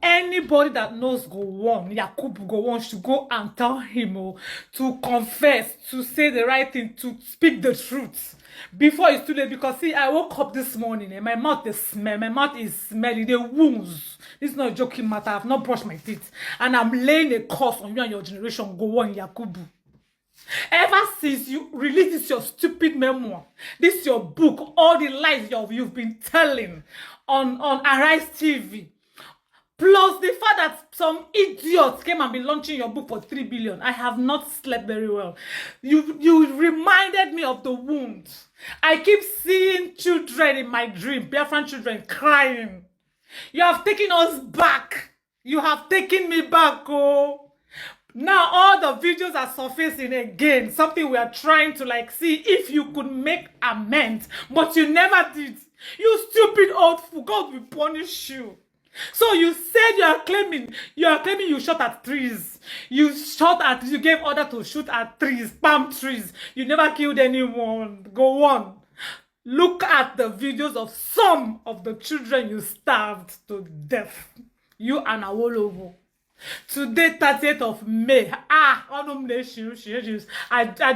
Anybody that knows Gowon, Yakubu Gowon, should go and tell him to confess, to say the right thing, to speak the truth before it's too late. Because see, I woke up this morning and my mouth is smelling the wounds. This is not a joking matter. I've not brushed my teeth, and I'm laying a curse on you and your generation, Gowon Yakubu. Ever since you released this your stupid memoir, this your book, all the lies you've been telling on Arise TV, plus the fact that some idiots came and been launching your book for 3 billion, I have not slept very well. You reminded me of the wound. I keep seeing children in my dream, Biafran children crying. You have taken us back. You have taken me back, oh. Now all the videos are surfacing again. Something we are trying to like see if you could make amends, but you never did. You stupid old fool. God will punish you. So you said you are claiming you shot at trees. You gave order to shoot at trees, palm trees. You never killed anyone. Go on. Look at the videos of some of the children you starved to death. You and Awolowo. Today, 30th of May. I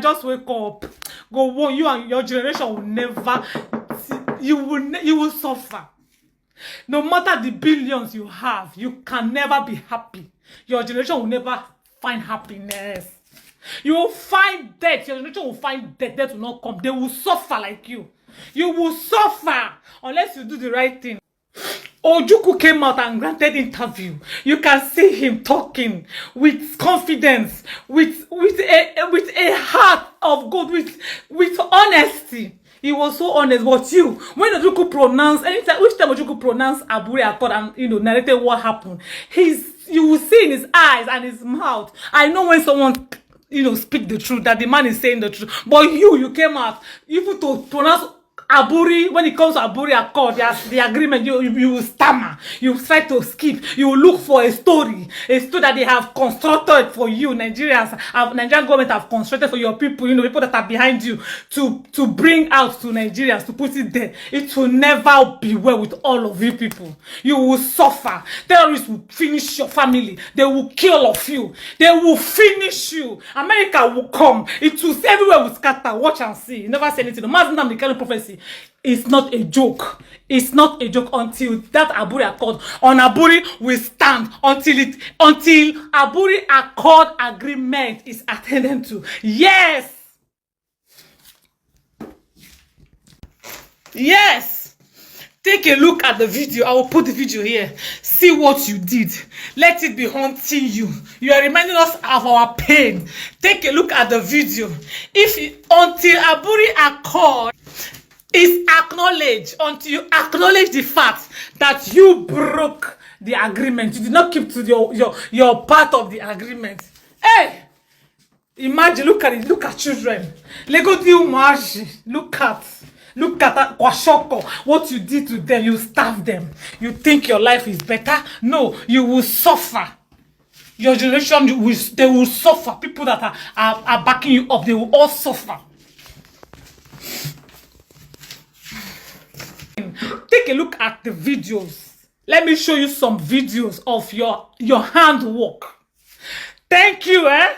just wake up. Go on. You and your generation will never. You will suffer. No matter the billions you have, you can never be happy. Your generation will never find happiness. You will find death. Your generation will find death. Death will not come. They will suffer like you. You will suffer unless you do the right thing. Ojukwu came out and granted interview. You can see him talking with confidence, with a heart of God, with honesty. He was so honest. But you, when Ojukwu pronounced, anytime, which time Ojukwu pronounced Abure Accord and narrated what happened, you will see in his eyes and his mouth. I know when someone speak the truth, that the man is saying the truth. But you came out even to pronounce Aburi, when it comes to Aburi Accord, the agreement, you will stammer, you try to skip, you will look for a story that they have constructed for you, Nigerian government have constructed for your people, people that are behind you, to bring out to Nigerians, to put it there. It will never be well with all of you people. You will suffer. Terrorists will finish your family. They will kill all of you. They will finish you. America will come. It will, everywhere will scatter. Watch and see. You never say anything. The Mazda Mikhail prophecy. It's not a joke. It's not a joke until that Aburi Accord on Aburi will stand until Aburi Accord agreement is attended to. Yes. Yes. Take a look at the video. I will put the video here. See what you did. Let it be haunting you. You are reminding us of our pain. Take a look at the video. Until Aburi Accord is acknowledged, until you acknowledge the fact that you broke the agreement, you did not keep to your part of the agreement. Hey, imagine, look at it, look at children. Look at Kwashoko, what you did to them. You starve them. You think your life is better? No, you will suffer. Your generation, they will suffer. People that are backing you up, they will all suffer. Take a look at the videos. Let me show you some videos of your handwork. Thank you, eh?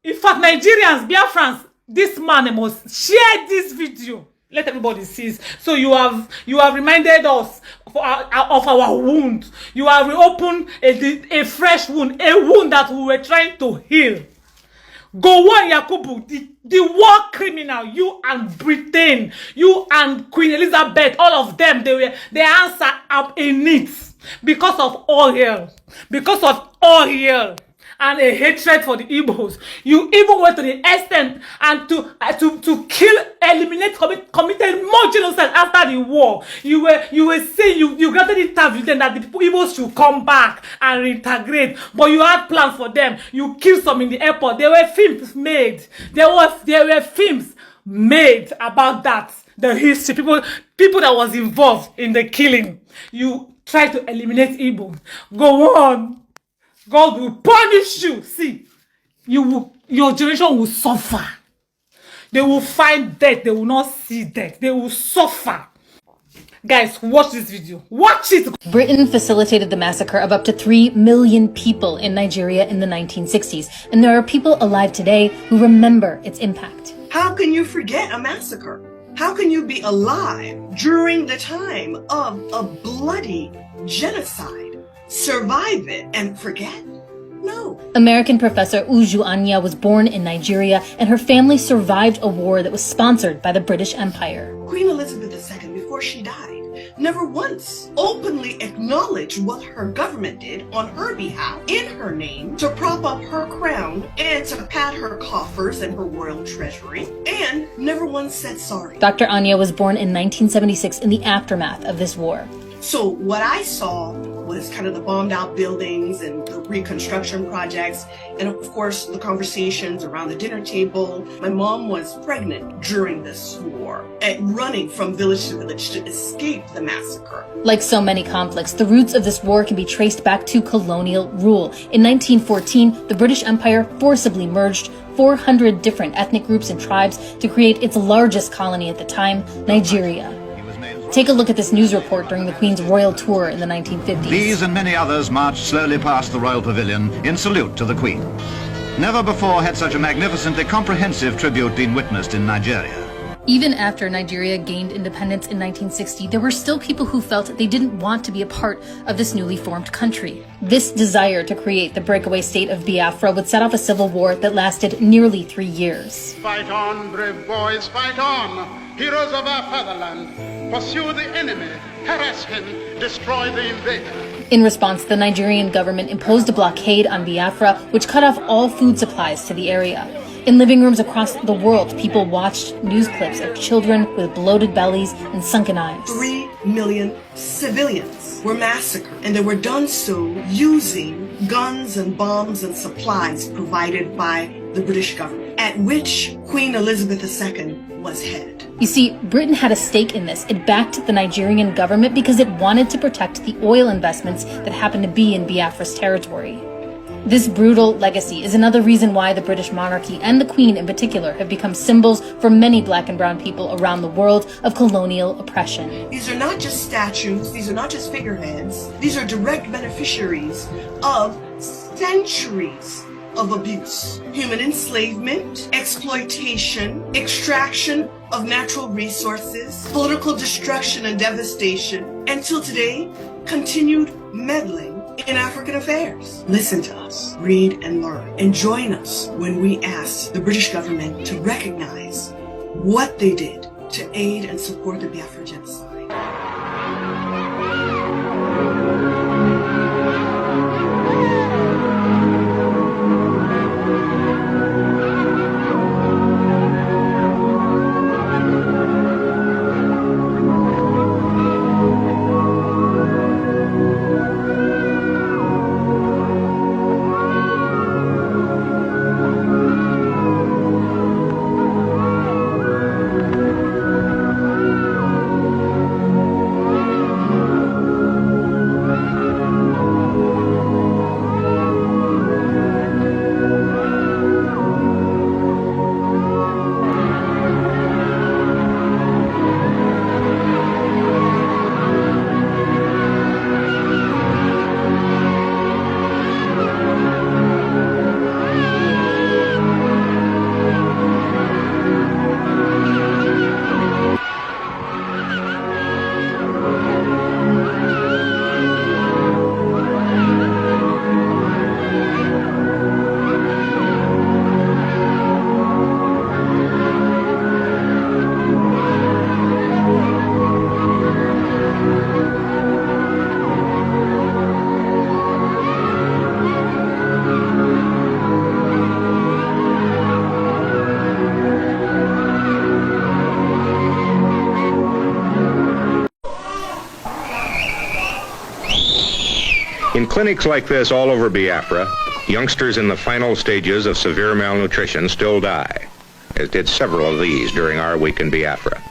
In fact, Nigerians, Biafrans, this man must share this video. Let everybody see. So you have reminded us of our wound. You have reopened a fresh wound, a wound that we were trying to heal. Gowon Yakubu, the war criminal, you and Britain, you and Queen Elizabeth, all of them, they answer up in it because of oil, and a hatred for the Igbos. You even went to the extent and to kill, eliminate, committed more genocide after the war. You were saying you granted interview then that the Igbos should come back and reintegrate, but you had plans for them. You killed some in the airport. There were films made. There were films made about that. The history, people that was involved in the killing. You tried to eliminate Igbo. Go on. God will punish you. See, your generation will suffer. They will find death. They will not see death. They will suffer. Guys, watch this video. Watch it. Britain facilitated the massacre of up to 3 million people in Nigeria in the 1960s, and there are people alive today who remember its impact. How can you forget a massacre? How can you be alive during the time of a bloody genocide, survive it, and forget? No. American professor Uju Anya was born in Nigeria, and her family survived a war that was sponsored by the British Empire. Queen Elizabeth II, before she died, never once openly acknowledged what her government did on her behalf, in her name, to prop up her crown and to pad her coffers and her royal treasury, and never once said sorry. Dr. Anya was born in 1976 in the aftermath of this war. So what I saw was kind of the bombed out buildings and the reconstruction projects, and of course the conversations around the dinner table. My mom was pregnant during this war and running from village to village to escape the massacre. Like so many conflicts, the roots of this war can be traced back to colonial rule. In 1914, the British Empire forcibly merged 400 different ethnic groups and tribes to create its largest colony at the time, Nigeria. Take a look at this news report during the Queen's royal tour in the 1950s. These and many others marched slowly past the royal pavilion in salute to the Queen. Never before had such a magnificently comprehensive tribute been witnessed in Nigeria. Even after Nigeria gained independence in 1960, there were still people who felt they didn't want to be a part of this newly formed country. This desire to create the breakaway state of Biafra would set off a civil war that lasted nearly 3 years. Fight on, brave boys, fight on! Heroes of our fatherland, pursue the enemy, harass him, destroy the invader. In response, the Nigerian government imposed a blockade on Biafra, which cut off all food supplies to the area. In living rooms across the world, people watched news clips of children with bloated bellies and sunken eyes. 3 million civilians were massacred, and they were done so using guns and bombs and supplies provided by the British government, at which Queen Elizabeth II was head. You see, Britain had a stake in this. It backed the Nigerian government because it wanted to protect the oil investments that happened to be in Biafra's territory. This brutal legacy is another reason why the British monarchy and the Queen in particular have become symbols for many black and brown people around the world of colonial oppression. These are not just statues, these are not just figureheads, these are direct beneficiaries of centuries of abuse, human enslavement, exploitation, extraction of natural resources, political destruction and devastation, and till today, continued meddling in African affairs. Listen to us, read and learn, and join us when we ask the British government to recognize what they did to aid and support the Biafra genocide. In clinics like this all over Biafra, youngsters in the final stages of severe malnutrition still die, as did several of these during our week in Biafra.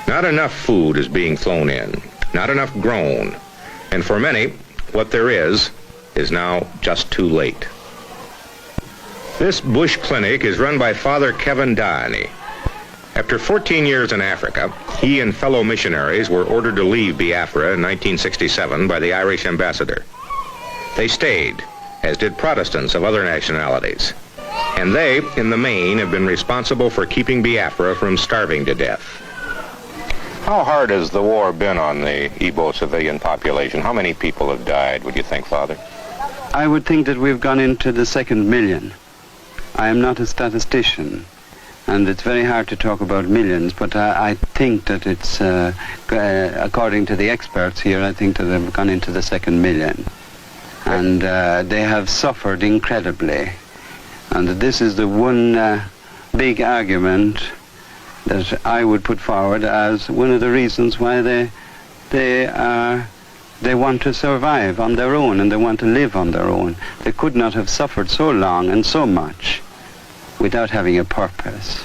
Not enough food is being flown in, not enough grown, and for many, what there is now just too late. This bush clinic is run by Father Kevin Downey, After 14 years in Africa, he and fellow missionaries were ordered to leave Biafra in 1967 by the Irish ambassador. They stayed, as did Protestants of other nationalities. And they, in the main, have been responsible for keeping Biafra from starving to death. How hard has the war been on the Igbo civilian population? How many people have died, would you think, Father? I would think that we've gone into the 2nd million. I am not a statistician, and it's very hard to talk about millions, but I think that it's, according to the experts here, I think that they've gone into the 2nd million. And they have suffered incredibly. And this is the one big argument that I would put forward as one of the reasons why they want to survive on their own, and they want to live on their own. They could not have suffered so long and so much without having a purpose.